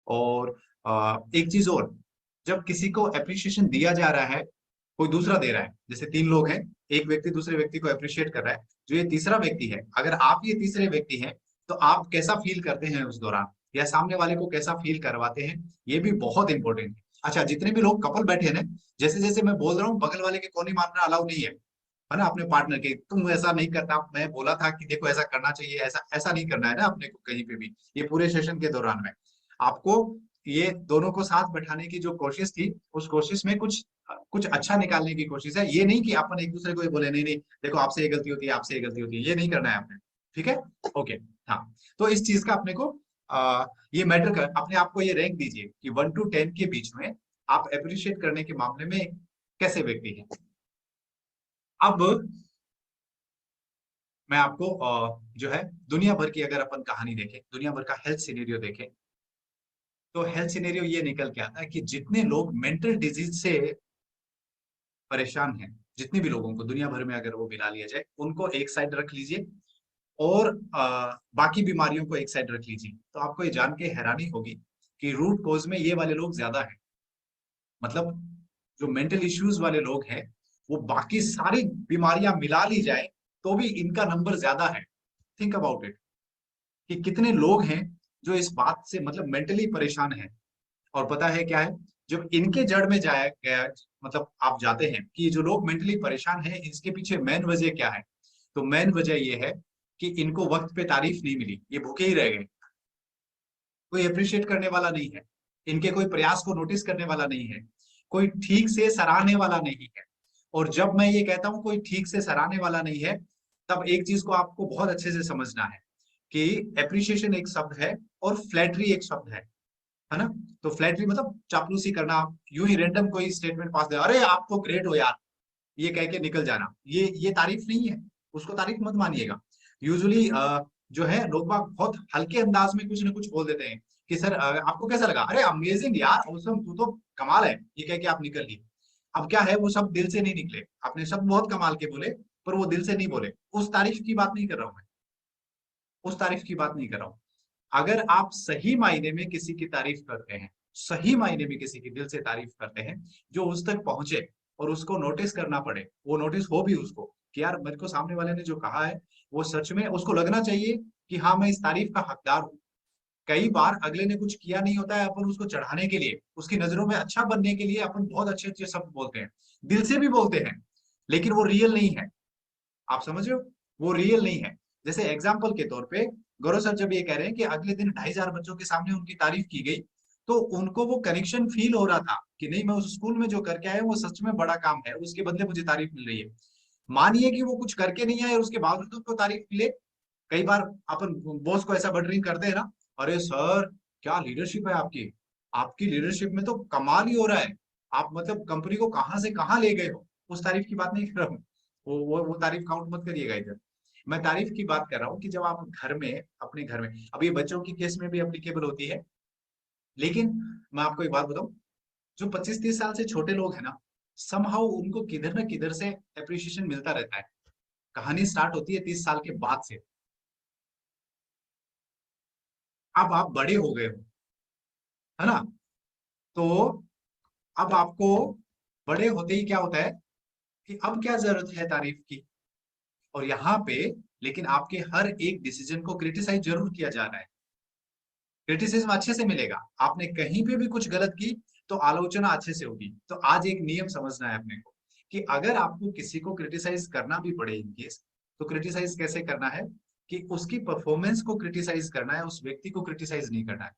और एक चीज और, जब किसी को अप्रिशिएशन दिया जा रहा है, कोई दूसरा दे रहा है, जैसे तीन लोग हैं, एक व्यक्ति दूसरे व्यक्ति को अप्रिशिएट कर रहा है, जो ये तीसरा व्यक्ति है, अगर आप ये तीसरे व्यक्ति हैं तो आप कैसा फील करते हैं उस दौरान, या सामने वाले को कैसा फील करवाते हैं, ये भी बहुत इंपॉर्टेंट है। अच्छा, जितने भी लोग कपल बैठे हैं ना, जैसे जैसे मैं बोल रहा हूँ, बगल वाले के कोनी मारना अलाउ नहीं है ना, अपने पार्टनर के, तुम ऐसा नहीं करता, मैं बोला था कि देखो ऐसा करना चाहिए, ऐसा ऐसा नहीं करना है ना अपने को कहीं पे भी। ये पूरे सेशन के दौरान में आपको ये दोनों को साथ बैठाने की जो कोशिश थी, उस कोशिश में कुछ कुछ अच्छा निकालने की कोशिश है। ये नहीं कि अपन एक दूसरे को ये बोले नहीं नहीं देखो आपसे ये गलती होती है, आपसे ये गलती होती है, ये नहीं करना है आपने। ठीक है, ओके। हाँ, तो इस चीज का अपने को ये मैटर कर, अपने आप को ये रैंक दीजिए कि 1 to 10 के बीच में आप अप्रिशिएट करने के मामले में कैसे व्यक्ति हैं। अब मैं आपको जो है दुनिया भर की अगर अपन कहानी देखें, दुनिया भर का हेल्थ सिनेरियो देखें, तो हेल्थ सिनेरियो ये निकल के आता है कि जितने लोग मेंटल डिजीज से परेशान हैं, जितने भी लोगों को दुनिया भर में अगर वो मिला लिया जाए, उनको एक साइड रख लीजिए और बाकी बीमारियों को एक साइड रख लीजिए, तो आपको ये जान के हैरानी होगी कि रूट कोज में ये वाले लोग ज्यादा हैं। मतलब जो मेंटल इश्यूज वाले लोग हैं, वो बाकी सारी बीमारियां मिला ली जाए तो भी इनका नंबर ज्यादा है। थिंक अबाउट इट, कि कितने लोग हैं जो इस बात से मतलब मेंटली परेशान हैं। और पता है क्या है, जब इनके जड़ में जाया गया, मतलब आप जाते हैं कि जो लोग मेंटली परेशान हैं, इसके पीछे मेन वजह क्या है, तो मेन वजह ये है कि इनको वक्त पे तारीफ नहीं मिली, ये भूखे ही रह गए, कोई अप्रिशिएट करने वाला नहीं है, इनके कोई प्रयास को नोटिस करने वाला नहीं है, कोई ठीक से सराहने वाला नहीं है। और जब मैं ये कहता हूं कोई ठीक से सराहने वाला नहीं है, तब एक चीज को आपको बहुत अच्छे से समझना है कि एप्रिशिएशन एक शब्द है और फ्लैटरी एक शब्द है ना। तो फ्लैटरी मतलब चापलूसी करना, यूं ही रैंडम कोई स्टेटमेंट पास दे, अरे आप तो ग्रेट हो यार, ये कह के निकल जाना, ये तारीफ नहीं है, उसको तारीफ मत मानिएगा। यूजुअली जो है लोग बाग बहुत हल्के अंदाज में कुछ ना कुछ बोल देते हैं कि सर आपको कैसा लगा, अरे अमेजिंग यार, awesome, तू तो कमाल है, ये कह के आप निकल लिए। अब क्या है, वो सब दिल से नहीं निकले, आपने शब्द बहुत कमाल के बोले, पर वो दिल से नहीं बोले। उस तारीफ की बात नहीं कर रहा हूं मैं, उस तारीफ की बात नहीं कर रहा हूं। अगर आप सही मायने में किसी की तारीफ करते हैं, सही मायने में किसी की दिल से तारीफ करते हैं, जो उस तक पहुंचे और उसको नोटिस करना पड़े, वो नोटिस हो भी उसको कि यार मेरे को सामने वाले ने जो कहा है वो सच में, उसको लगना चाहिए कि हाँ मैं इस तारीफ का हकदार हूँ। कई बार अगले ने कुछ किया नहीं होता है, अपन उसको चढ़ाने के लिए, उसकी नजरों में अच्छा बनने के लिए अपन बहुत अच्छे अच्छे शब्द बोलते हैं, दिल से भी बोलते हैं, लेकिन वो रियल नहीं है। आप समझ रहे हो, वो रियल नहीं है। जैसे एग्जाम्पल के तौर पे गौरव सर जब ये कह रहे हैं कि अगले दिन 2,500 बच्चों के सामने उनकी तारीफ की गई, तो उनको वो कनेक्शन फील हो रहा था कि नहीं, मैं उस स्कूल में जो करके आया वो सच में बड़ा काम है, उसके बदले मुझे तारीफ मिल रही है। मानिए कि वो कुछ करके नहीं आए और उसके बावजूद उनको तारीफ मिले। कई बार अपन बॉस को ऐसा बटरिंग करते हैं ना, अरे सर क्या लीडरशिप है आपकी, आपकी लीडरशिप में तो कमाल ही हो रहा है, आप मतलब कंपनी को कहाँ से कहाँ ले गए हो। उस तारीफ की बात नहीं कर रहा हूँ, वो तारीफ काउंट मत करिएगा इधर। मैं तारीफ की बात कर रहा हूँ कि जब आप घर में, अपने घर में, अब ये बच्चों की केस में भी एप्लीकेबल होती है, लेकिन मैं आपको एक बात बताऊं, जो 25-30 साल से छोटे लोग हैं ना, समहाउ उनको किधर ना किधर से अप्रिशिएशन मिलता रहता है। कहानी स्टार्ट होती है 30 साल के बाद से। अब आप बड़े हो गए हो, है ना, तो अब आपको बड़े होते ही क्या होता है कि अब क्या जरूरत है तारीफ की। और यहाँ पे लेकिन आपके हर एक डिसीजन को क्रिटिसाइज जरूर किया जा रहा है, क्रिटिसिज्म अच्छे से मिलेगा। आपने कहीं पे भी कुछ गलत की तो आलोचना अच्छे से होगी। तो आज एक नियम समझना है अपने को कि अगर आपको किसी को क्रिटिसाइज करना भी पड़े इन केस, तो क्रिटिसाइज कैसे करना है, कि उसकी परफॉर्मेंस को क्रिटिसाइज करना है, उस व्यक्ति को क्रिटिसाइज नहीं करना है।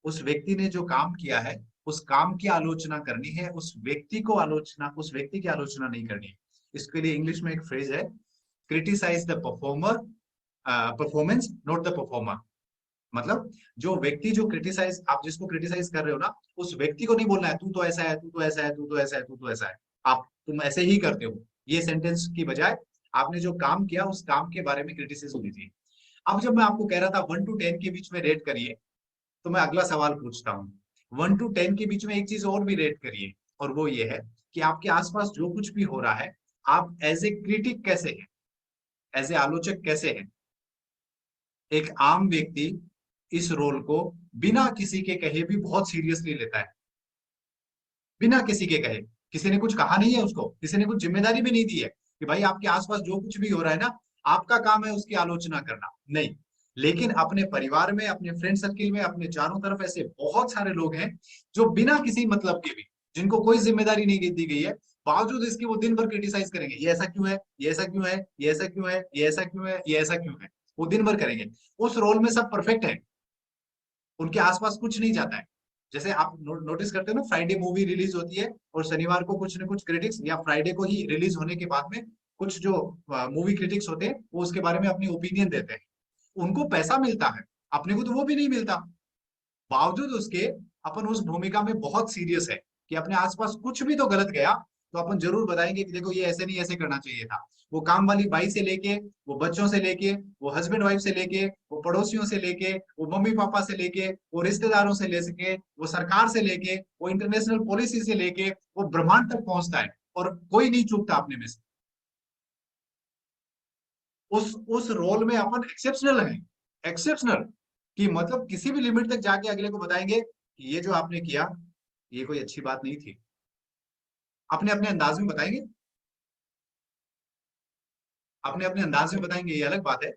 उस व्यक्ति ने जो काम किया है, उस काम की आलोचना करनी है, उस व्यक्ति की आलोचना नहीं करनी है। इसके लिए इंग्लिश में एक फ्रेज है, criticise the performer, performance not the performer. मतलब जो व्यक्ति, जो क्रिटिसाइज, आप जिसको क्रिटिसाइज कर रहे हो ना, उस व्यक्ति को नहीं बोलना है तू तो ऐसा है, तू तो ऐसा है, तू तो ऐसा है, तू तो ऐसा है, आप तुम ऐसे ही करते हो। ये सेंटेंस की बजाय आपने जो काम किया उस काम के बारे में क्रिटिसिज्म दीजिए। अब जब मैं आपको कह रहा था 1 to 10 के बीच में रेट करिए, तो मैं अगला सवाल पूछता हूँ, 1 to 10 के बीच में एक चीज और भी रेट करिए, और वो ये है कि आपके आसपास जो कुछ भी हो रहा है, आप एज ए क्रिटिक कैसे हैं, एज ए आलोचक कैसे हैं। एक आम व्यक्ति इस रोल को बिना किसी के कहे भी बहुत सीरियसली लेता है, बिना किसी के कहे। किसी ने कुछ कहा नहीं है उसको, किसी ने कुछ जिम्मेदारी भी नहीं दी है कि भाई आपके आसपास जो कुछ भी हो रहा है ना, आपका काम है उसकी आलोचना करना, नहीं। लेकिन अपने परिवार में, अपने फ्रेंड सर्किल में, अपने चारों तरफ ऐसे बहुत सारे लोग हैं जो बिना किसी मतलब के भी, जिनको कोई जिम्मेदारी नहीं दी गई है, बावजूद इसके वो दिन भर क्रिटिसाइज करेंगे, ये ऐसा क्यों है, ये ऐसा क्यों है, ये ऐसा क्यों है, ये ऐसा क्यों है, ये ऐसा क्यों है, वो दिन भर करेंगे। उस रोल में सब परफेक्ट है, उनके आसपास कुछ नहीं जाता है। जैसे आप नोटिस करते हो ना, फ्राइडे मूवी रिलीज होती है और शनिवार को कुछ न कुछ क्रिटिक्स, या फ्राइडे को ही रिलीज होने के बाद में कुछ जो मूवी क्रिटिक्स होते हैं वो उसके बारे में अपनी ओपिनियन देते हैं। उनको पैसा मिलता है, अपने को तो वो भी नहीं मिलता। बावजूद उसके अपन उस भूमिका में बहुत सीरियस है कि अपने आसपास कुछ भी तो गलत गया तो अपन जरूर बताएंगे कि देखो ये ऐसे नहीं, ऐसे करना चाहिए था। वो काम वाली बाई से लेके, वो बच्चों से लेके, वो हस्बैंड वाइफ से लेके, वो पड़ोसियों से लेके, वो मम्मी पापा से लेके, वो रिश्तेदारों से ले सके, वो सरकार से लेके, वो इंटरनेशनल पॉलिसी से लेके, वो ब्रह्मांड तक पहुंचता है और कोई नहीं चूकता अपने में से। उस रोल में अपन एक्सेप्शनल है, एक्सेप्शनल, कि मतलब किसी भी लिमिट तक जाके अगले को बताएंगे कि ये जो आपने किया ये कोई अच्छी बात नहीं थी। अपने अपने अंदाज में बताएंगे, अपने अपने अंदाज में बताएंगे, ये अलग बात है,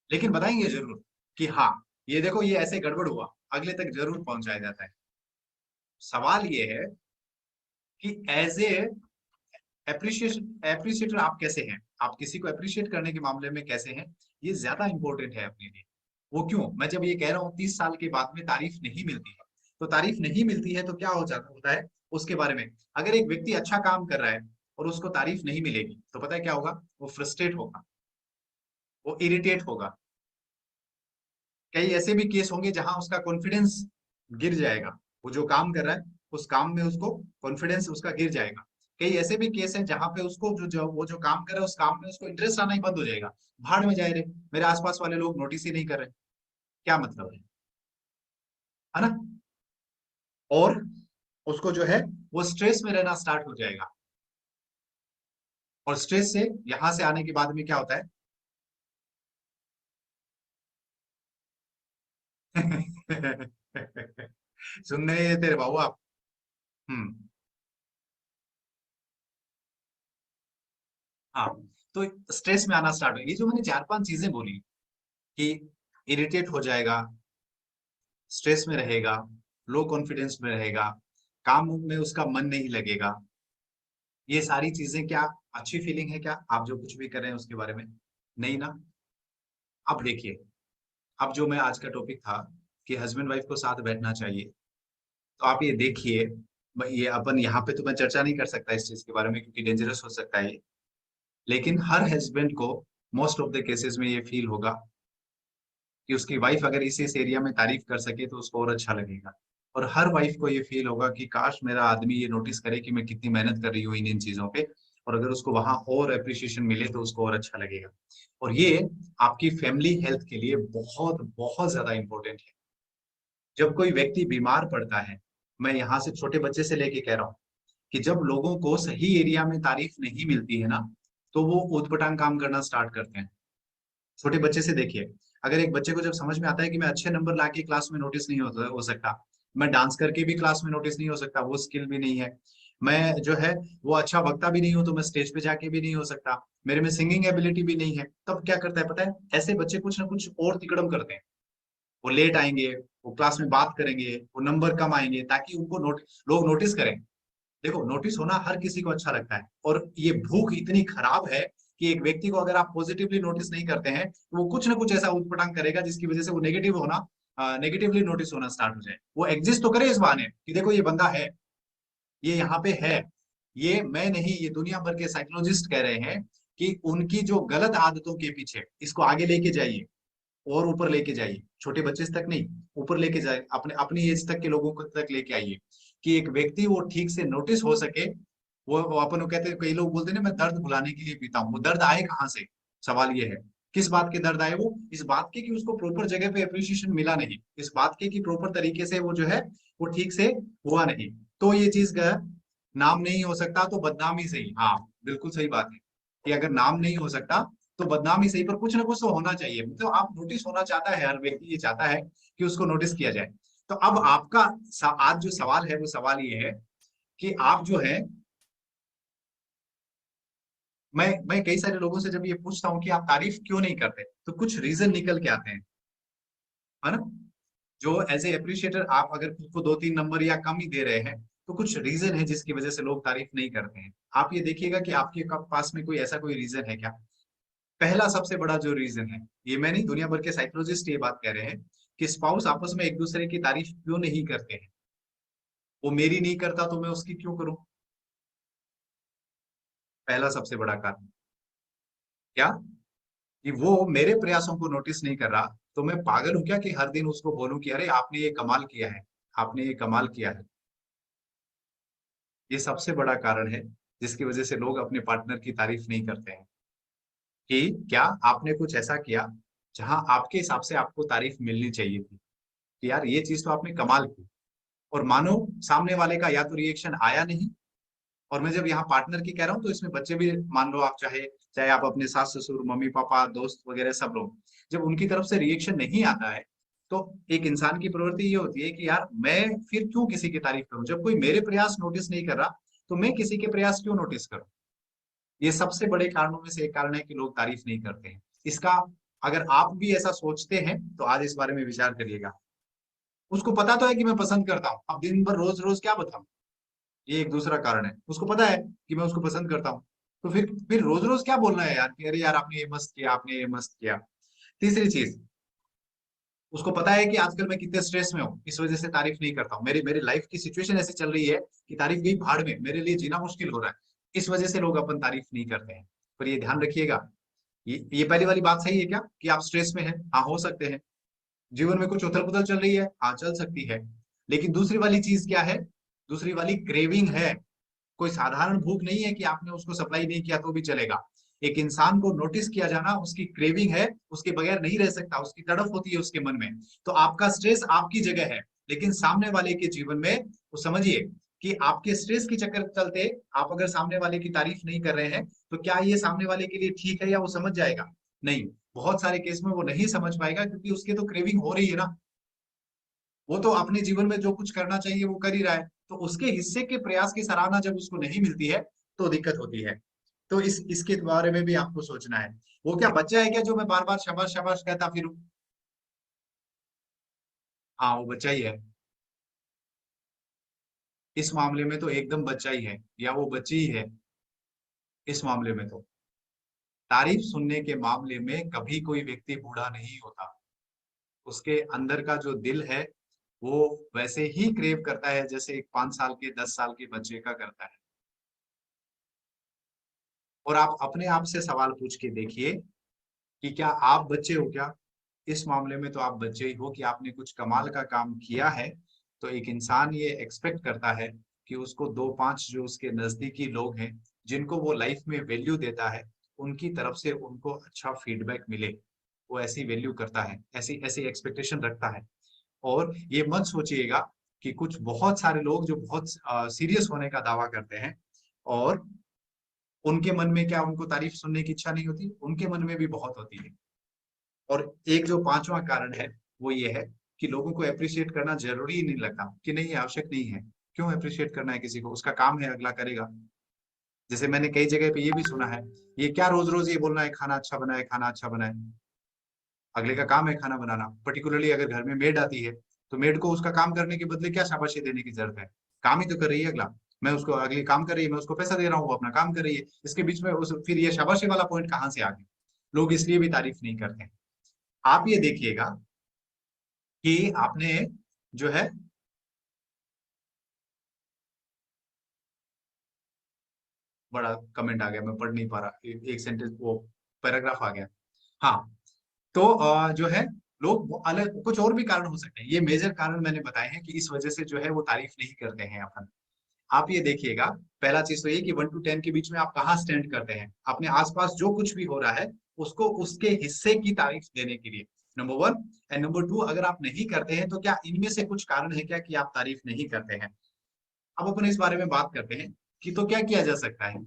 लेकिन बताएंगे जरूर कि हाँ ये देखो ये ऐसे गड़बड़ हुआ, अगले तक जरूर पहुंचाया जाता है। सवाल ये है कि एज ए एप्रिशिएशन, एप्रिशिएटर आप कैसे हैं, आप किसी को अप्रिशिएट करने के मामले में कैसे हैं, ये ज्यादा इंपॉर्टेंट है अपने लिए। वो क्यों, मैं जब ये कह रहा हूँ 30 साल के बाद में तारीफ नहीं मिलती है, तो तारीफ नहीं मिलती है तो क्या हो जाता होता है उसके बारे में। अगर एक व्यक्ति अच्छा काम कर रहा है और उसको तारीफ नहीं मिलेगी तो पता है क्या होगा, वो फ्रस्ट्रेट होगा, वो इरिटेट होगा। कई ऐसे भी केस होंगे जहां उसका कॉन्फिडेंस गिर जाएगा, वो जो काम कर रहा है उस काम में उसको कॉन्फिडेंस उसका गिर जाएगा। कई ऐसे भी केस हैं जहां पे उसको वो जो काम कर रहा है उस काम में उसको इंटरेस्ट आना ही बंद हो जाएगा। भाड़ में जाए रे, मेरे आसपास वाले लोग नोटिस ही नहीं कर रहे, क्या मतलब है ना। और उसको जो है वो स्ट्रेस में रहना स्टार्ट हो जाएगा, और स्ट्रेस से यहां से आने के बाद में क्या होता है सुनने नहीं देते रे बाबू आप। हम्म। हाँ, तो स्ट्रेस में आना स्टार्ट हो, ये जो मैंने चार पांच चीजें बोली कि इरिटेट हो जाएगा, स्ट्रेस में रहेगा, लो कॉन्फिडेंस में रहेगा, काम में उसका मन नहीं लगेगा, ये सारी चीजें क्या अच्छी फीलिंग है क्या, आप जो कुछ भी कर रहे हैं उसके बारे में, नहीं ना। अब देखिए, अब जो मैं आज का टॉपिक था कि हस्बैंड वाइफ को साथ बैठना चाहिए, तो आप ये देखिए, ये अपन यहाँ पे तो मैं चर्चा नहीं कर सकता इस चीज के बारे में क्योंकि डेंजरस हो सकता है ये, लेकिन हर हस्बैंड को मोस्ट ऑफ द केसेस में ये फील होगा कि उसकी वाइफ अगर इस एरिया में तारीफ कर सके तो उसको और अच्छा लगेगा। और हर वाइफ को ये फील होगा कि काश मेरा आदमी ये नोटिस करे कि मैं कितनी मेहनत कर रही हूँ इन इन चीजों पे, और अगर उसको वहां और अप्रिशिएशन मिले तो उसको और अच्छा लगेगा। और ये आपकी फैमिली हेल्थ के लिए बहुत बहुत ज्यादा इंपॉर्टेंट है। जब कोई व्यक्ति बीमार पड़ता है, मैं यहाँ से छोटे बच्चे से लेके कह रहा हूँ, कि जब लोगों को सही एरिया में तारीफ नहीं मिलती है ना, तो वो ऊटपटांग काम करना स्टार्ट करते हैं। छोटे बच्चे से देखिए, अगर एक बच्चे को जब समझ में आता है कि मैं अच्छे नंबर लाके क्लास में नोटिस नहीं हो सकता, मैं डांस करके भी क्लास में नोटिस नहीं हो सकता, वो स्किल भी नहीं है, मैं जो है वो अच्छा वक्ता भी नहीं हूं तो मैं स्टेज पे जाके भी नहीं हो सकता, मेरे में सिंगिंग एबिलिटी भी नहीं है, तब क्या करता है पता है, ऐसे बच्चे कुछ ना कुछ और तिकड़म करते हैं। वो लेट आएंगे, वो क्लास में बात करेंगे, वो नंबर कम आएंगे ताकि उनको लोग नोटिस करें। देखो, नोटिस होना हर किसी को अच्छा लगता है, और ये भूख इतनी खराब है कि एक व्यक्ति को अगर आप पॉजिटिवली नोटिस नहीं करते हैं तो वो कुछ ना कुछ ऐसा उत्पटांग करेगा जिसकी वजह से वो नेगेटिवली नोटिस होना स्टार्ट हो जाए। वो एग्जिस्ट तो करे इस बहाने कि देखो ये बंदा है, ये यहाँ पे है। ये मैं नहीं, ये दुनिया भर के साइकोलॉजिस्ट कह रहे हैं कि उनकी जो गलत आदतों के पीछे इसको आगे लेके जाइए, और ऊपर लेके जाइए, छोटे बच्चे तक नहीं, ऊपर लेके जाए, अपने अपनी एज तक के लोगों को तक लेके आइए, कि एक व्यक्ति वो ठीक से नोटिस हो सके। वो अपन को कहते हैं, कई लोग बोलते हैं ना मैं दर्द भुलाने के लिए पीता हूँ, वो दर्द आए कहाँ से, सवाल ये है। किस बात के दर्द आए, वो इस बात के कि उसको प्रॉपर जगह पे अप्रिशिएशन मिला नहीं, इस बात के कि प्रॉपर तरीके से वो जो है वो ठीक से हुआ नहीं। तो ये चीज का नाम नहीं हो सकता तो बदनामी से ही, हाँ बिल्कुल सही बात है, कि अगर नाम नहीं हो सकता तो बदनामी सही पर कुछ ना कुछ तो होना चाहिए, मतलब आप नोटिस होना चाहता है, हर व्यक्ति ये चाहता है कि उसको नोटिस किया जाए। तो अब आपका आज जो सवाल है वो सवाल ये है कि आप जो है, मैं कई सारे लोगों से जब ये पूछता हूँ कि आप तारीफ क्यों नहीं करते, तो कुछ रीजन निकल के आते हैं, है ना। जो एज ए अप्रिशिएटर आप अगर खुद को 2-3 नंबर या कम ही दे रहे हैं, तो कुछ रीजन है जिसकी वजह से लोग तारीफ नहीं करते हैं। आप ये देखिएगा कि आपके पास में कोई ऐसा कोई रीजन है क्या। पहला सबसे बड़ा जो रीजन है, ये मैं नहीं, दुनिया भर के साइकोलॉजिस्ट ये बात कह रहे हैं कि स्पाउस आपस में एक दूसरे की तारीफ क्यों नहीं करते हैं। वो मेरी नहीं करता तो मैं उसकी क्यों करूं। पहला सबसे बड़ा कारण क्या, कि वो मेरे प्रयासों को नोटिस नहीं कर रहा, तो मैं पागल हूं क्या कि हर दिन उसको बोलूं कि अरे आपने ये कमाल किया है, आपने ये कमाल किया है। ये सबसे बड़ा कारण है जिसकी वजह से लोग अपने पार्टनर की तारीफ नहीं करते हैं, कि क्या आपने कुछ ऐसा किया जहां आपके हिसाब से आपको तारीफ मिलनी चाहिए थी, कि यार ये चीज तो आपने कमाल की। और मानो सामने वाले का या तो रिएक्शन आया नहीं, और मैं जब यहाँ पार्टनर की कह रहा हूँ तो इसमें बच्चे भी मान लो, आप चाहे चाहे आप अपने सास ससुर मम्मी पापा दोस्त वगैरह सब लोग, जब उनकी तरफ से रिएक्शन नहीं आता है, तो एक इंसान की प्रवृत्ति ये होती है कि यार मैं फिर क्यों किसी की तारीफ करूं, जब कोई मेरे प्रयास नोटिस नहीं कर रहा तो मैं किसी के प्रयास क्यों नोटिस करूं। ये सबसे बड़े कारणों में से एक कारण है कि लोग तारीफ नहीं करते हैं। इसका अगर आप भी ऐसा सोचते हैं तो आज इस बारे में विचार करिएगा। उसको पता तो है कि मैं पसंद करता हूँ, अब दिन भर रोज रोज क्या बताऊं। ये एक दूसरा कारण है, उसको पता है कि मैं उसको पसंद करता हूँ, तो फिर रोज रोज क्या बोलना है यार कि अरे यार आपने ये मस्त किया, आपने ये मस्त किया। तीसरी चीज, उसको पता है कि आजकल मैं कितने स्ट्रेस में हूँ, इस वजह से तारीफ नहीं करता हूँ। मेरी मेरी लाइफ की सिचुएशन ऐसी चल रही है कि तारीफ गई भाड़ में, मेरे लिए जीना मुश्किल हो रहा है, इस वजह से लोग अपन तारीफ नहीं करते हैं। पर ये ध्यान रखिएगा, ये पहली वाली बात सही है क्या कि आप स्ट्रेस में हैं, हाँ हो सकते हैं। जीवन में कुछ उथल पुथल चल रही है, हाँ चल सकती है। लेकिन दूसरी वाली चीज क्या है, दूसरी वाली क्रेविंग है। कोई साधारण भूख नहीं है कि आपने उसको सप्लाई नहीं किया तो भी चलेगा। एक इंसान को नोटिस किया जाना उसकी क्रेविंग है, उसके बगैर नहीं रह सकता, उसकी तड़फ होती है उसके मन में। तो आपका स्ट्रेस आपकी जगह है, लेकिन सामने वाले के जीवन में, वो समझिए कि आपके स्ट्रेस के चक्कर चलते आप अगर सामने वाले की तारीफ नहीं कर रहे हैं, तो क्या ये सामने वाले के लिए ठीक है या वो समझ जाएगा। नहीं, बहुत सारे केस में वो नहीं समझ पाएगा, क्योंकि उसके तो क्रेविंग हो रही है ना। वो तो अपने जीवन में जो कुछ करना चाहिए वो कर ही रहा है, तो उसके हिस्से के प्रयास की सराहना जब उसको नहीं मिलती है तो दिक्कत होती है। तो इसके बारे में भी आपको सोचना है। वो क्या बच्चा है क्या जो मैं बार बार शाबाश शाबाश कहता फिरूं। हाँ वो बच्चा ही है, इस मामले में तो एकदम बच्चा ही है, या वो बच्ची ही है। इस मामले में तो तारीफ सुनने के मामले में कभी कोई व्यक्ति बूढ़ा नहीं होता। उसके अंदर का जो दिल है वो वैसे ही क्रेव करता है जैसे एक 5 साल के 10 साल के बच्चे का करता है। और आप अपने आप से सवाल पूछ के देखिए कि क्या आप बच्चे हो क्या। इस मामले में तो आप बच्चे ही हो कि आपने कुछ कमाल का काम किया है। तो एक इंसान ये एक्सपेक्ट करता है कि उसको 2-5 जो उसके नजदीकी लोग हैं, जिनको वो लाइफ में वैल्यू देता है, उनकी तरफ से उनको अच्छा फीडबैक मिले। वो ऐसी वैल्यू करता है, ऐसी ऐसी एक्सपेक्टेशन रखता है। और ये मत सोचिएगा कि कुछ बहुत सारे लोग जो बहुत सीरियस होने का दावा करते हैं, और उनके मन में क्या उनको तारीफ सुनने की इच्छा नहीं होती, उनके मन में भी बहुत होती है। और एक जो पांचवा कारण है वो ये है कि लोगों को अप्रिशिएट करना जरूरी ही नहीं लगता, कि नहीं ये आवश्यक नहीं है। क्यों अप्रिशिएट करना है किसी को, उसका काम है, अगला करेगा। जैसे मैंने कई जगह पे ये भी सुना है, ये क्या रोज रोज ये बोलना है खाना अच्छा बना है, खाना अच्छा बना है। अगले का काम है खाना बनाना, पर्टिकुलरली अगर घर में मेड आती है, तो मेड को उसका काम करने के बदले क्या शाबाशी देने की जरूरत है। काम ही तो कर रही है अगला, मैं उसको, अगली काम कर रही है, मैं उसको पैसा दे रहा हूँ, वो अपना काम कर रही है। इसके बीच में उस फिर ये शाबाशी वाला पॉइंट कहाँ से आ गया। लोग इसलिए भी तारीफ नहीं करते हैं। आप ये देखिएगा कि आपने जो है, बड़ा कमेंट आ गया, मैं पढ़ नहीं पा रहा, एक सेंटेंस वो पैराग्राफ आ गया। हाँ, तो जो है, लोग अलग कुछ और भी कारण हो सकते हैं, ये मेजर कारण मैंने बताए हैं कि इस वजह से जो है वो तारीफ नहीं करते हैं अपन। आप ये देखिएगा, पहला चीज तो ये कि 1 to 10 के बीच में आप कहाँ स्टैंड करते हैं अपने आसपास जो कुछ भी हो रहा है, उसको उसके हिस्से की तारीफ देने के लिए, number one. And number two, अगर आप नहीं करते हैं तो क्या इनमें से कुछ कारण है क्या कि आप तारीफ नहीं करते हैं। अब अपन इस बारे में बात करते हैं कि तो क्या किया जा सकता है।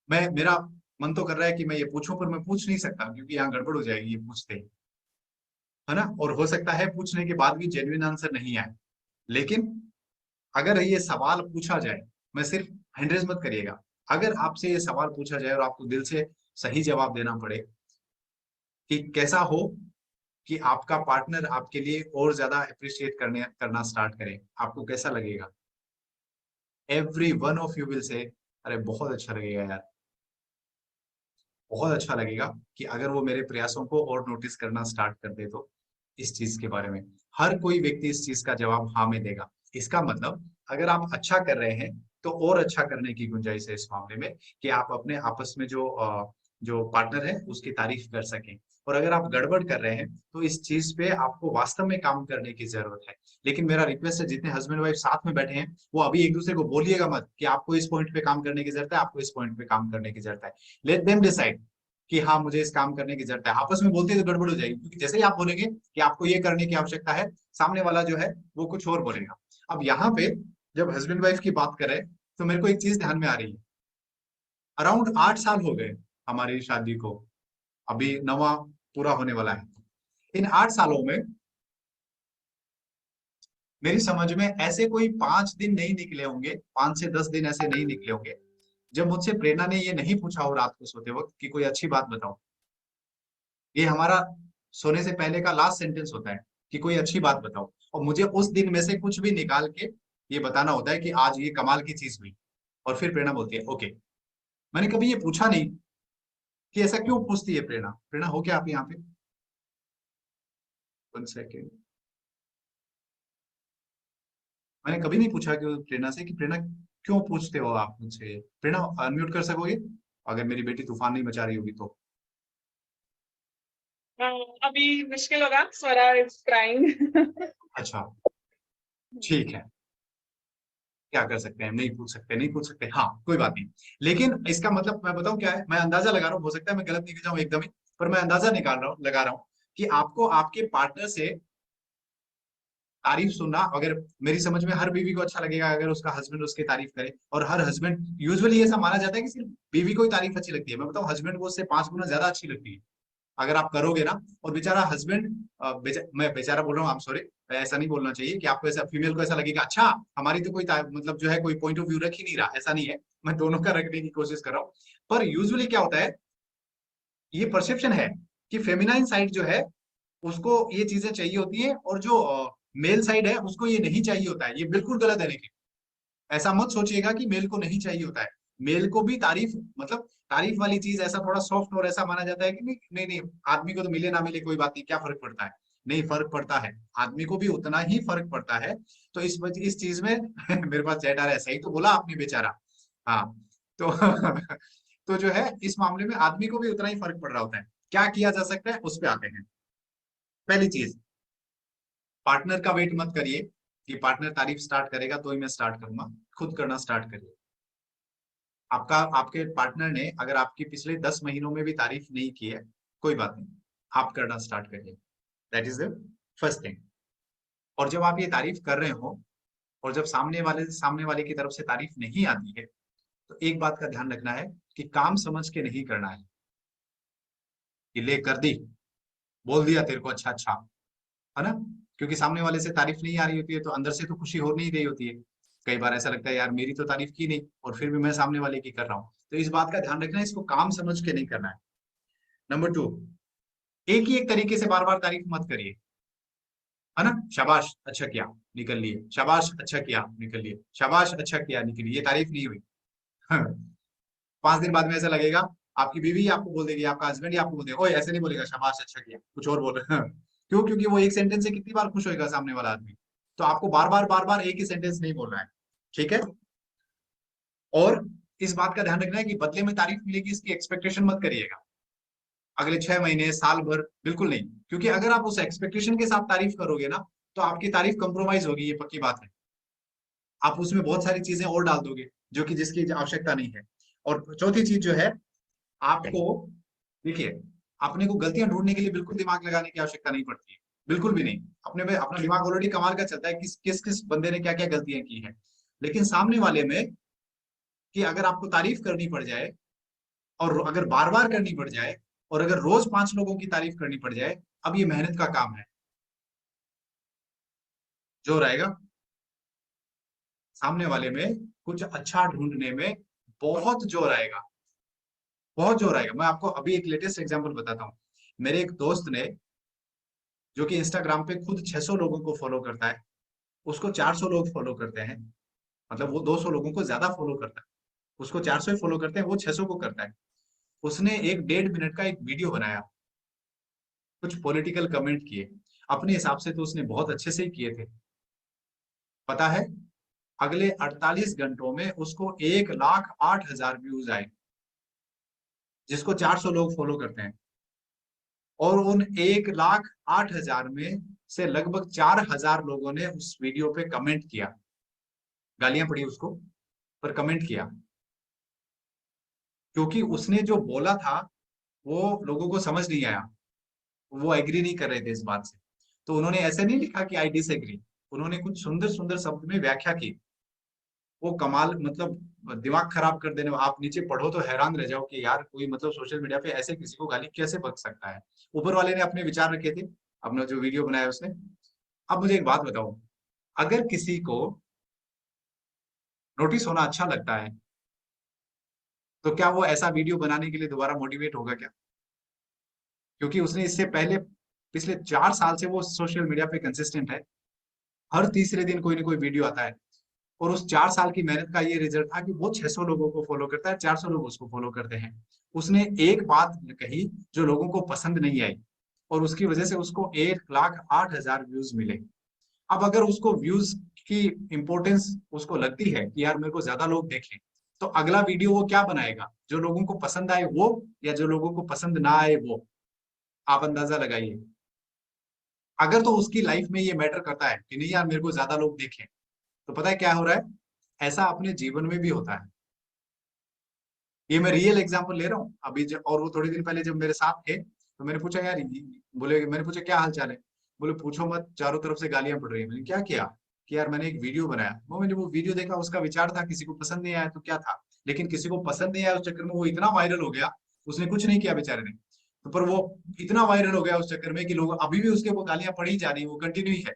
मैं मेरा मन तो कर रहा है कि मैं ये पूछूं, पर मैं पूछ नहीं सकता क्योंकि यहाँ गड़बड़ हो जाएगी ये पूछते ही, है ना। और हो सकता है पूछने के बाद भी जेन्युइन आंसर नहीं आए। लेकिन अगर ये सवाल पूछा जाए, मैं सिर्फ हैंड्रेज मत करिएगा, अगर आपसे ये सवाल पूछा जाए और आपको दिल से सही जवाब देना पड़े कि कैसा हो कि आपका पार्टनर आपके लिए और ज्यादा अप्रिशिएट करना स्टार्ट करे, आपको कैसा लगेगा? Every one of you will say अरे बहुत अच्छा लगेगा यार, बहुत अच्छा लगेगा कि अगर वो मेरे प्रयासों को और नोटिस करना स्टार्ट कर दे तो इस चीज के बारे में हर कोई व्यक्ति इस चीज का जवाब हाँ में देगा। इसका मतलब अगर आप अच्छा कर रहे हैं तो और अच्छा करने की गुंजाइश है इस मामले में कि आप अपने आपस में जो पार्टनर है उसकी तारीफ कर सकें। और अगर आप गड़बड़ कर रहे हैं तो इस चीज पे आपको वास्तव में काम करने की जरूरत है। लेकिन मेरा रिक्वेस्ट है, जितने हस्बैंड वाइफ साथ में बैठे हैं वो अभी एक दूसरे को बोलिएगा मत कि आपको इस पॉइंट पे काम करने की जरूरत है, आपको इस पॉइंट पे काम करने की जरूरत है। लेट देम डिसाइड कि हाँ मुझे इस काम करने की जरूरत है। आपस में बोलते तो गड़बड़ हो जाएगी, क्योंकि जैसे ही आप बोलेंगे कि आपको ये करने की आवश्यकता है, सामने वाला जो है वो कुछ और बोलेगा। अब यहाँ पे जब हस्बैंड वाइफ की बात करें तो मेरे को एक चीज ध्यान में आ रही है। अराउंड 8 साल हो गए हमारी शादी को, अभी नवा पूरा होने वाला है। इन 8 सालों में मेरी समझ में ऐसे कोई 5 दिन नहीं निकले होंगे, 5 से 10 दिन ऐसे नहीं निकले होंगे जब मुझसे प्रेरणा ने ये नहीं पूछा हो रात को सोते वक्त कि कोई अच्छी बात बताओ। ये हमारा सोने से पहले का लास्ट सेंटेंस होता है कि कोई अच्छी बात बताओ, और मुझे उस दिन में से कुछ भी निकाल के ये बताना होता है कि आज ये कमाल की चीज हुई। और फिर प्रेरणा बोलती है ओके। मैंने कभी ये पूछा नहीं कि ऐसा क्यों पूछती है प्रेरणा। प्रेरणा हो क्या आप यहाँ पे? 1 सेकेंड। मैंने कभी नहीं पूछा कि प्रेरणा से कि प्रेरणा क्यों पूछते हो आप मुझसे। प्रेरणा अनम्यूट कर सकोगे अगर मेरी बेटी तूफान नहीं मचा रही होगी तो? अभी मुश्किल होगा, स्वरा इज क्राइंग। अच्छा, ठीक है। क्या कर सकते हैं, नहीं पूछ सकते, नहीं पूछ सकते, हाँ कोई बात नहीं। लेकिन इसका मतलब मैं बताऊं क्या है, मैं अंदाजा लगा रहा हूँ, हो सकता है मैं गलत निकल जाऊं एकदम ही, पर मैं अंदाजा निकाल रहा हूँ, लगा रहा हूँ कि आपको आपके पार्टनर से तारीफ सुनना, अगर मेरी समझ में हर बीवी को अच्छा लगेगा अगर उसका हस्बैंड उसकी तारीफ करे। और हर हस्बैंड, यूजुअली ऐसा माना जाता है कि सिर्फ बीवी को ही तारीफ अच्छी लगती है, मैं बताऊं हस्बैंड को उससे 5 गुना ज्यादा अच्छी लगती है अगर आप करोगे ना। और बेचारा हस्बैंड, मैं बेचारा बोल रहा हूँ, आप सॉरी, ऐसा नहीं बोलना चाहिए कि आपको ऐसा, फीमेल को ऐसा लगेगा अच्छा हमारी तो कोई मतलब जो है कोई पॉइंट ऑफ व्यू रख ही नहीं रहा, ऐसा नहीं है। मैं दोनों का रखने की कोशिश कर रहा हूँ। पर यूजुअली क्या होता है, ये परसेप्शन है कि फेमिनाइन साइड जो है उसको ये चीजें चाहिए होती है, और जो मेल साइड है उसको ये नहीं चाहिए होता है। ये बिल्कुल गलत है। लेकिन ऐसा मत सोचिएगा कि मेल को नहीं चाहिए होता है। मेल को भी तारीफ, मतलब तारीफ वाली चीज ऐसा थोड़ा सॉफ्ट और ऐसा माना जाता है कि नहीं नहीं नहीं, आदमी को तो मिले ना मिले कोई बात नहीं, क्या फर्क पड़ता है। नहीं, फर्क पड़ता है, आदमी को भी उतना ही फर्क पड़ता है। तो इस चीज में मेरे पास चैट आ रहा है, सही तो बोला आपने बेचारा। हाँ। तो तो जो है इस मामले में आदमी को भी उतना ही फर्क पड़ रहा होता है। क्या किया जा सकता है उस पर आते हैं। पहली चीज, पार्टनर का वेट मत करिए कि पार्टनर तारीफ स्टार्ट करेगा तो ही मैं स्टार्ट करूंगा। खुद करना स्टार्ट करिए। आपके पार्टनर ने अगर आपकी पिछले 10 महीनों में भी तारीफ नहीं की है, कोई बात नहीं, आप करना स्टार्ट करिए। That is the first thing. और जब आप ये तारीफ कर रहे हो और जब सामने वाले की तरफ से तारीफ नहीं आती है, तो एक बात का ध्यान रखना है कि काम समझ के नहीं करना है कि ले कर दी, बोल दिया तेरे को अच्छा अच्छा, है ना। क्योंकि सामने वाले से तारीफ नहीं आ रही होती है तो अंदर से तो खुशी हो नहीं रही होती है। कई बार ऐसा लगता है यार मेरी तो तारीफ की नहीं और फिर भी मैं सामने वाले की कर रहा हूँ। तो इस बात का ध्यान रखना है, इसको काम समझ के नहीं करना है। नंबर 2, एक ही एक तरीके से बार बार तारीफ मत करिए, है ना। शाबाश अच्छा किया, निकल लिए, शाबाश अच्छा किया, निकल लिए, शाबाश अच्छा किया, निकल लिए, ये तारीफ नहीं हुई। 5 दिन बाद में ऐसा लगेगा, आपकी बीवी आपको बोल देगी, आपका हस्बैंड ही आपको बोल देगा, ओए ऐसे नहीं बोलेगा शाबाश अच्छा किया, कुछ और बोल रहे। क्यों? क्योंकि वो एक सेंटेंस से कितनी बार खुश होएगा सामने वाला आदमी। तो आपको बार बार एक ही सेंटेंस नहीं बोलना है। ठीक है। और इस बात का ध्यान रखना है कि बदले में तारीफ मिलेगी इसकी एक्सपेक्टेशन मत करिएगा। अगले 6 महीने साल भर बिल्कुल नहीं, क्योंकि अगर आप उस एक्सपेक्टेशन के साथ तारीफ करोगे ना तो आपकी तारीफ कंप्रोमाइज होगी, ये पक्की बात है। आप उसमें बहुत सारी चीजें और डाल दोगे जो कि जिसकी आवश्यकता नहीं है। और चौथी चीज जो है, आपको देखिए, अपने को गलतियां ढूंढने के लिए बिल्कुल दिमाग लगाने की आवश्यकता नहीं पड़ती है, बिल्कुल भी नहीं। अपने में अपना दिमाग ऑलरेडी कमाल का चलता है किस किस किस बंदे ने क्या क्या गलतियां की है। लेकिन सामने वाले में कि अगर आपको तारीफ करनी पड़ जाए और अगर बार बार करनी पड़ जाए और अगर रोज 5 लोगों की तारीफ करनी पड़ जाए, अब ये मेहनत का काम है। जोर आएगा सामने वाले में, कुछ अच्छा ढूंढने में बहुत जोर आएगा, बहुत जोर आएगा। मैं आपको अभी एक लेटेस्ट एग्जांपल बताता हूँ। मेरे एक दोस्त ने, जो कि इंस्टाग्राम पे खुद 600 लोगों को फॉलो करता है, उसको 400 लोग फॉलो करते हैं। मतलब वो 200 लोगों को ज्यादा फॉलो करता है, उसको 400 ही फॉलो करते हैं, वो 600 को करता है। उसने एक 1.5 मिनट का एक वीडियो बनाया, कुछ पॉलिटिकल कमेंट किए, अपने हिसाब से तो उसने बहुत अच्छे से ही किए थे। पता है, अगले 48 घंटों में उसको 1,08,000 व्यूज आए, जिसको 400 लोग फॉलो करते हैं। और उन 1,08,000 में से लगभग 4,000 लोगों ने उस वीडियो पे कमेंट किया, गालियां पड़ी उसको, पर कमेंट किया, क्योंकि उसने जो बोला था वो लोगों को समझ नहीं आया, वो एग्री नहीं कर रहे थे इस बात से। तो उन्होंने ऐसे नहीं लिखा कि आई डिसएग्री, उन्होंने कुछ सुंदर सुंदर शब्द में व्याख्या की। वो कमाल, मतलब दिमाग खराब कर देने। आप नीचे पढ़ो तो हैरान रह जाओ कि यार कोई मतलब सोशल मीडिया पे ऐसे किसी को गाली कैसे बक सकता है। ऊपर वाले ने अपने विचार रखे थे, अपना जो वीडियो बनाया उसने। अब मुझे एक बात बताओ, अगर किसी को नोटिस होना अच्छा लगता है, तो क्या वो ऐसा वीडियो बनाने के लिए दोबारा मोटिवेट होगा क्या? क्योंकि उसने इससे पहले पिछले 4 साल से वो सोशल मीडिया पे कंसिस्टेंट है, हर तीसरे दिन कोई ना कोई वीडियो आता है। और उस 4 साल की मेहनत का ये रिजल्ट था कि वो 600 लोगों को फॉलो करता है, 400 लोग उसको फॉलो करते हैं। उसने एक बात कही जो लोगों को पसंद नहीं आई, और उसकी वजह से उसको 1,08,000 व्यूज मिले। अब अगर उसको व्यूज की इंपॉर्टेंस उसको लगती है कि यार मेरे को ज्यादा लोग देखें, तो अगला वीडियो वो क्या बनाएगा, जो लोगों को पसंद आए वो, या जो लोगों को पसंद ना आए वो? आप अंदाजा लगाइए। अगर तो उसकी लाइफ में ये मैटर करता है कि नहीं यार मेरे को ज्यादा लोग देखें, तो पता है क्या हो रहा है, ऐसा अपने जीवन में भी होता है। ये मैं रियल एग्जांपल ले रहा हूँ अभी और वो थोड़े दिन पहले जब मेरे साथ थे, तो मैंने पूछा यार बोले, मैंने पूछा क्या हाल चाल है? बोले पूछो मत, चारों तरफ से गालियां पड़ रही है। मैंने क्या किया? कि यार मैंने एक वीडियो बनाया, मैंने वो वीडियो देखा, उसका विचार था किसी को पसंद नहीं आया तो क्या था, लेकिन किसी को पसंद नहीं आया उस चक्कर में वो इतना वायरल हो गया। उसने कुछ नहीं किया बेचारे ने, तो पर वो इतना वायरल हो गया उस चक्कर में कि लोग अभी भी उसके वो गालियां पड़ी जा रही, वो कंटिन्यू ही है।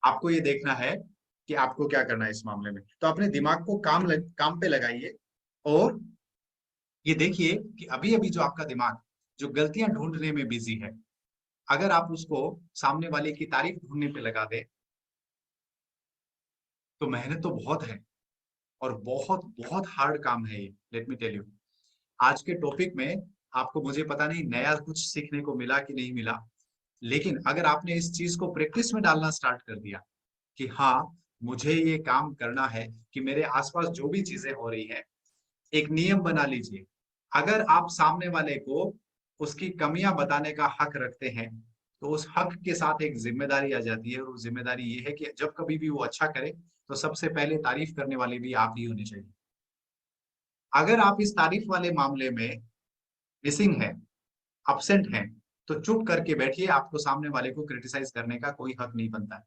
आपको ये देखना है कि आपको क्या करना है इस मामले में। तो अपने दिमाग को काम पे लगाइए, और ये देखिए कि अभी अभी जो आपका दिमाग जो गलतियां ढूंढने में बिजी है, अगर आप उसको सामने वाले की तारीफ ढूंढने पे लगा दे, तो मेहनत तो बहुत है, और बहुत बहुत हार्ड काम है ये, लेट मी टेल यू। आज के टॉपिक में आपको, मुझे पता नहीं नया कुछ सीखने को मिला कि नहीं मिला, लेकिन अगर आपने इस चीज को प्रैक्टिस में डालना स्टार्ट कर दिया कि हाँ, मुझे ये काम करना है, कि मेरे आसपास जो भी चीजें हो रही है, एक नियम बना लीजिए। अगर आप सामने वाले को उसकी कमियां बताने का हक रखते हैं, तो उस हक के साथ एक जिम्मेदारी आ जाती है, और वो जिम्मेदारी ये है कि जब कभी भी वो अच्छा करे, तो सबसे पहले तारीफ करने वाले भी आप ही होने चाहिए। अगर आप इस तारीफ वाले मामले में मिसिंग है, अपसेंट है, तो चुप करके बैठिए, आपको सामने वाले को क्रिटिसाइज करने का कोई हक नहीं बनता है।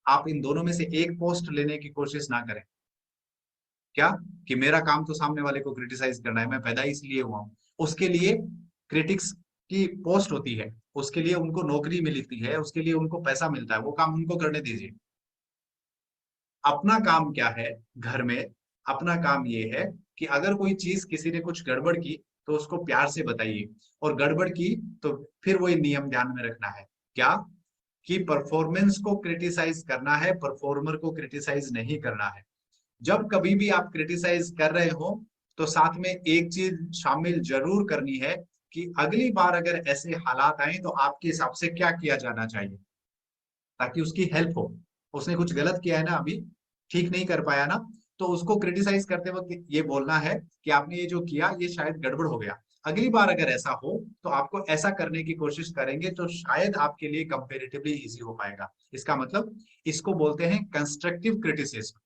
आप इन दोनों में से एक पोस्ट लेने की कोशिश ना करें। क्या? कि मेरा काम तो सामने वाले को क्रिटिसाइज करना है, मैं पैदा इसलिए हुआ हूं। उसके लिए क्रिटिक्स की पोस्ट होती है, उसके लिए उनको नौकरी मिलती है, उसके लिए उनको पैसा मिलता है, वो काम उनको करने दीजिए। अपना काम क्या है घर में? अपना काम ये है कि अगर कोई चीज किसी ने कुछ गड़बड़ की, तो उसको प्यार से बताइए, और गड़बड़ की तो फिर वही नियम ध्यान में रखना है। क्या? कि परफॉर्मेंस को क्रिटिसाइज करना है, परफॉर्मर को क्रिटिसाइज नहीं करना है। जब कभी भी आप क्रिटिसाइज कर रहे हो, तो साथ में एक चीज शामिल जरूर करनी है, कि अगली बार अगर ऐसे हालात आए तो आपके हिसाब से क्या किया जाना चाहिए, ताकि उसकी हेल्प हो। उसने कुछ गलत किया है ना अभी, ठीक नहीं कर पाया ना, तो उसको क्रिटिसाइज करते वक्त ये बोलना है कि आपने ये जो किया ये शायद गड़बड़ हो गया, अगली बार अगर ऐसा हो तो आपको ऐसा करने की कोशिश करेंगे, तो शायद आपके लिए कंपेरेटिवली इजी हो पाएगा। इसका मतलब, इसको बोलते हैं कंस्ट्रक्टिव क्रिटिसिज्म।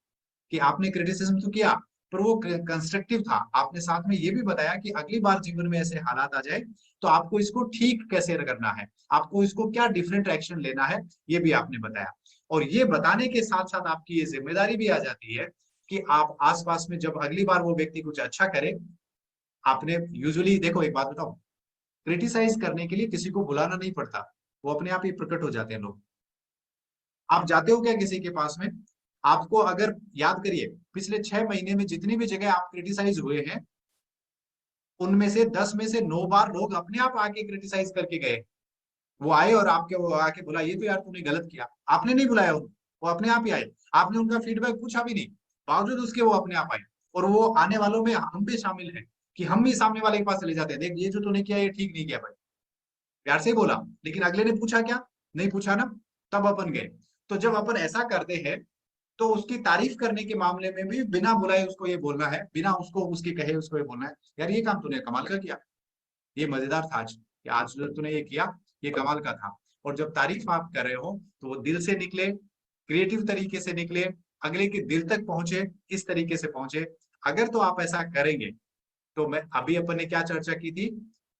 कि आपने क्रिटिसिज्म तो किया, पर वो कंस्ट्रक्टिव था, आपने साथ में ये भी बताया कि अगली बार जीवन में ऐसे हालात आ जाए तो आपको इसको ठीक कैसे करना है, आपको इसको क्या डिफरेंट एक्शन लेना है, ये भी आपने बताया। और ये बताने के साथ साथ आपकी ये जिम्मेदारी भी आ जाती है कि आप आसपास में जब अगली बार वो व्यक्ति कुछ अच्छा करे, आपने यूजुअली देखो एक बात बताऊं, क्रिटिसाइज करने के लिए किसी को बुलाना नहीं पड़ता, वो अपने आप ही प्रकट हो जाते हैं लोग। आप जाते हो क्या किसी के पास में, आपको अगर याद करिए पिछले 6 महीने में जितनी भी जगह आप क्रिटिसाइज हुए हैं, उनमें से 10 में से 9 बार लोग अपने आप आके क्रिटिसाइज करके गए। वो आए और आपके वो आके बोला ये तो यार तूने गलत किया, आपने नहीं बुलाया उनको, वो अपने आप ही आए, आपने उनका फीडबैक पूछा भी नहीं, बावजूद उसके वो अपने आप आए। और वो आने वालों में हम भी शामिल हैं, कि हम भी सामने वाले के पास चले जाते हैं, देख ये जो तूने किया ये ठीक नहीं किया भाई, प्यार से ही बोला, लेकिन अगले ने पूछा क्या, नहीं पूछा ना, तब अपन गए। तो जब अपन ऐसा करते हैं, तो उसकी तारीफ करने के मामले में भी बिना बुलाए उसको ये बोलना है, बिना उसको उसकी कहे उसको ये बोलना है, यार ये काम तूने कमाल का किया, ये मजेदार था आज, कि आज जो तूने ये किया ये कमाल का था। और जब तारीफ आप कर रहे हो तो वो दिल से निकले, क्रिएटिव तरीके से निकले, अगले के दिल तक पहुंचे, इस तरीके से पहुंचे। अगर तो आप ऐसा करेंगे, तो मैं अभी अपन ने क्या चर्चा की थी,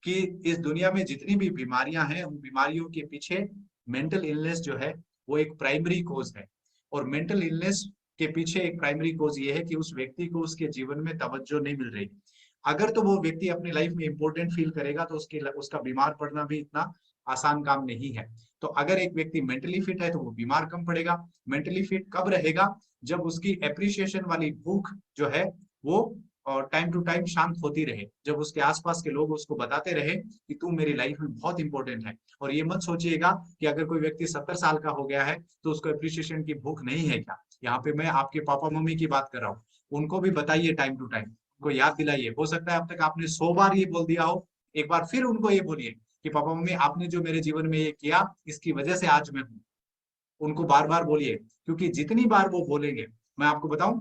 कि इस दुनिया में जितनी भी बीमारियां हैं, उन बीमारियों के पीछे मेंटल इलनेस जो है वो एक प्राइमरी कोज है। और मेंटल इलनेस के पीछे एक प्राइमरी कोज ये है कि उस व्यक्ति को उसके जीवन में तवज्जो नहीं मिल रही। अगर तो वो व्यक्ति अपनी लाइफ में इंपॉर्टेंट फील करेगा, तो उसका बीमार पड़ना भी इतना आसान काम नहीं है। तो अगर एक व्यक्ति मेंटली फिट है तो वो बीमार कम पड़ेगा। मेंटली फिट कब रहेगा, जब उसकी एप्रिसिएशन वाली भूख जो है वो और टाइम टू टाइम शांत होती रहे, जब उसके आसपास के लोग उसको बताते रहे कि तू मेरी लाइफ में बहुत इंपॉर्टेंट है। और ये मत सोचिएगा कि अगर कोई व्यक्ति 70 साल का हो गया है तो उसको एप्रिसिएशन की भूख नहीं है क्या। यहाँ पे मैं आपके पापा मम्मी की बात कर रहा हूँ, उनको भी बताइए टाइम टू टाइम, उनको याद दिलाइए। हो सकता है अब तक आपने 100 बार ये बोल दिया हो, एक बार फिर उनको ये बोलिए कि पापा मम्मी आपने जो मेरे जीवन में ये किया, इसकी वजह से आज मैं हूँ। उनको बार बार बोलिए, क्योंकि जितनी बार वो बोलेंगे, मैं आपको बताऊं,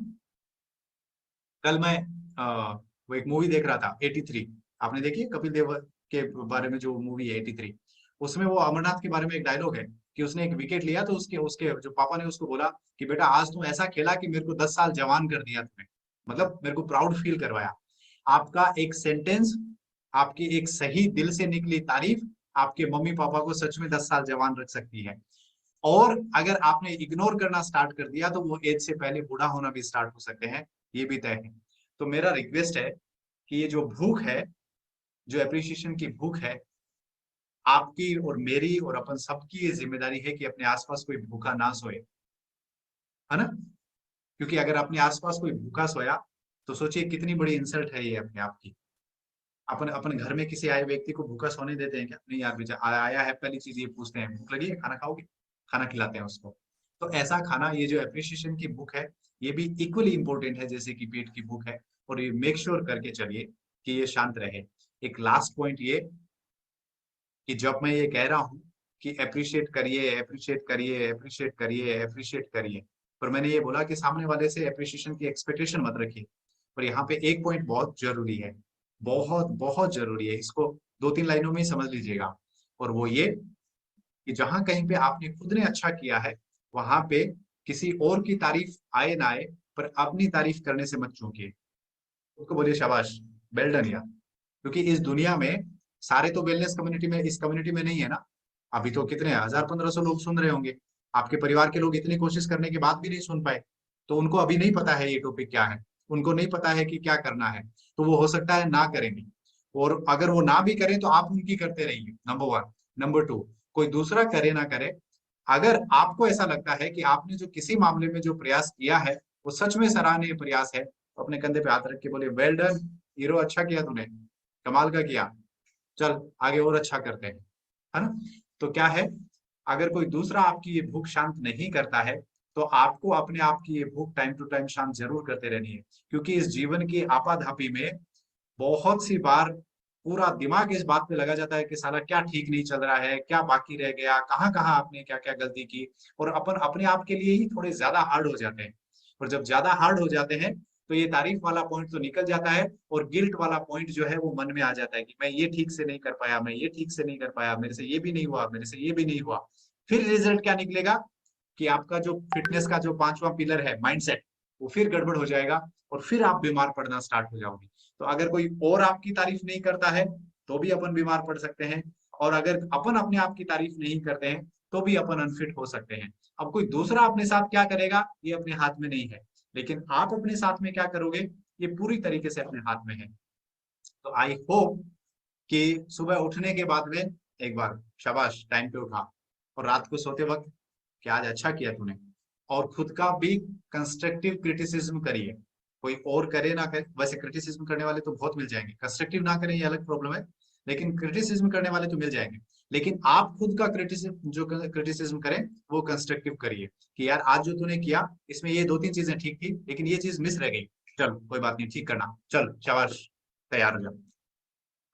कल मैं वो एक मूवी देख रहा था 83, आपने देखी है कपिल देव के बारे में जो मूवी है 83, उसमें वो अमरनाथ के बारे में एक डायलॉग है कि उसने एक विकेट लिया तो उसके उसके जो पापा ने उसको बोला कि बेटा आज तुम ऐसा खेला कि मेरे को 10 साल जवान कर दिया तुमने, मतलब मेरे को प्राउड फील करवाया। आपका एक सेंटेंस, आपकी एक सही दिल से निकली तारीफ आपके मम्मी पापा को सच में 10 साल जवान रख सकती है। और अगर आपने इग्नोर करना स्टार्ट कर दिया तो वो एज से पहले बूढ़ा होना भी स्टार्ट हो सकते हैं, ये भी तय है। तो मेरा रिक्वेस्ट है कि ये जो भूख है, जो एप्रिसिएशन की भूख है, आपकी और मेरी और अपन सबकी ये जिम्मेदारी है कि अपने आसपास कोई भूखा ना सोए, है ना। क्योंकि अगर अपने आसपास कोई भूखा सोया तो सोचिए कितनी बड़ी इंसल्ट है ये अपने आप की। अपन अपन घर में किसी आए व्यक्ति को भूखा सोने देते हैं क्या, नहीं यार, बेचारा आया है, पहली चीज ये पूछते हैं भूख लगी है खाना खाओगे, खाना खिलाते हैं उसको। तो ऐसा खाना, ये जो एप्रिसिएशन की भूख है, ये भी इक्वली इंपॉर्टेंट है जैसे कि पेट की भूख है। और ये मेक श्योर करके चलिए कि ये शांत रहे। एक लास्ट पॉइंट ये, कि जब मैं ये कह रहा हूँ कि अप्रिशिएट करिए, अप्रिशिएट करिए, अप्रिशिएट करिए, अप्रिशिएट करिए, पर मैंने ये बोला कि सामने वाले से अप्रिशिएशन की एक्सपेक्टेशन मत रखिए। पर यहाँ पे एक पॉइंट बहुत जरूरी है, बहुत बहुत जरूरी है, इसको 2-3 लाइनों में ही समझ लीजिएगा। और वो ये कि जहां कहीं पे आपने खुद ने अच्छा किया है, वहां पे किसी और की तारीफ आए ना आए, पर अपनी तारीफ करने से मत चूकिए। उसको बोलिए शाबाश, वेल डन यार। क्योंकि इस दुनिया में सारे तो वेलनेस कम्युनिटी में, इस कम्युनिटी में नहीं है ना। अभी तो कितने 1000-1500 लोग सुन रहे होंगे, आपके परिवार के लोग इतनी कोशिश करने के बाद भी नहीं सुन पाए, तो उनको अभी नहीं पता है ये टॉपिक क्या है, उनको नहीं पता है कि क्या करना है, तो वो हो सकता है ना करेंगे। और अगर वो ना भी करें तो आप उनकी करते रहिए, नंबर 1। नंबर 2, कोई दूसरा करे ना करे, अगर आपको ऐसा लगता है कि आपने जो किसी मामले में जो प्रयास किया है वो सच में सराहनीय प्रयास है, तो अपने कंधे पे हाथ रख के बोले वेल डन हीरो, अच्छा किया तूने, कमाल का किया, चल आगे और अच्छा करते हैं, है ना। तो क्या है, अगर कोई दूसरा आपकी ये भूख शांत नहीं करता है, तो आपको अपने आप की ये भूख टाइम टू टाइम शांत जरूर करते रहनी है। क्योंकि इस जीवन की आपाधापी में बहुत सी बार पूरा दिमाग इस बात पे लगा जाता है कि साला क्या ठीक नहीं चल रहा है, क्या बाकी रह गया, कहाँ कहाँ आपने क्या क्या गलती की। और अपन अपने आप के लिए ही थोड़े ज्यादा हार्ड हो जाते हैं। और जब ज्यादा हार्ड हो जाते हैं तो ये तारीफ वाला पॉइंट तो निकल जाता है, और गिल्ट वाला पॉइंट जो है वो मन में आ जाता है कि मैं ये ठीक से नहीं कर पाया, मैं ये ठीक से नहीं कर पाया, मेरे से ये भी नहीं हुआ, मेरे से ये भी नहीं हुआ। फिर रिजल्ट क्या निकलेगा, कि आपका जो फिटनेस का जो 5वां पिलर है माइंडसेट, वो फिर गड़बड़ हो जाएगा, और फिर आप बीमार पड़ना स्टार्ट हो जाओगे। तो अगर कोई और आपकी तारीफ नहीं करता है तो भी अपन बीमार पड़ सकते हैं, और अगर अपन अपने आप की तारीफ नहीं करते हैं तो भी अपन अनफिट हो सकते हैं। अब कोई दूसरा अपने साथ क्या करेगा ये अपने हाथ में नहीं है, लेकिन आप अपने साथ में क्या करोगे, ये पूरी तरीके से अपने हाथ में है। तो आई होप कि सुबह उठने के बाद में एक बार शाबाश टाइम पे उठा, और रात को सोते वक्त कि आज अच्छा किया तूने, और खुद का भी कंस्ट्रक्टिव क्रिटिसिज्म करिए। कोई और करे ना करे, वैसे क्रिटिसिज्म करने वाले तो बहुत मिल जाएंगे, कंस्ट्रक्टिव ना करें ये अलग प्रॉब्लम है, लेकिन क्रिटिसिज्म करने वाले तो मिल जाएंगे। लेकिन आप खुद का क्रिटिसिज्म, जो क्रिटिसिज्म करें वो कंस्ट्रक्टिव करिए, कि यार आज जो तूने किया इसमें ये 2-3 चीजें ठीक थी, लेकिन ये चीज मिस रह गई, चल कोई बात नहीं, ठीक करना, चल शाबाश, तैयार हो जाओ।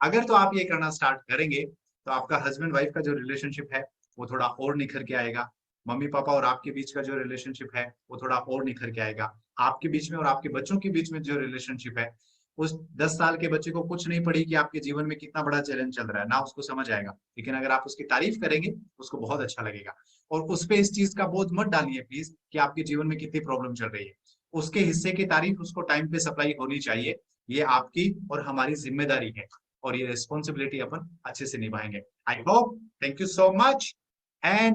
अगर तो आप ये करना स्टार्ट करेंगे तो आपका हस्बैंड वाइफ का जो रिलेशनशिप है वो थोड़ा और निखर के आएगा। मम्मी पापा और आपके बीच का जो रिलेशनशिप है वो थोड़ा और निखर के आएगा। आपके बीच में और आपके बच्चों के बीच में जो रिलेशनशिप है, उस 10 साल के बच्चे को कुछ नहीं पड़ी कि आपके जीवन में कितना बड़ा चैलेंज चल रहा है, ना उसको समझ आएगा। लेकिन अगर आप उसकी तारीफ करेंगे उसको बहुत अच्छा लगेगा। और उस पे इस चीज का बोझ मत डालिए प्लीज कि आपके जीवन में कितनी प्रॉब्लम चल रही है। उसके हिस्से की तारीफ उसको टाइम पे सप्लाई होनी चाहिए। ये आपकी और हमारी जिम्मेदारी है, और ये रिस्पॉन्सिबिलिटी अपन अच्छे से निभाएंगे। I hope, thank you so much, and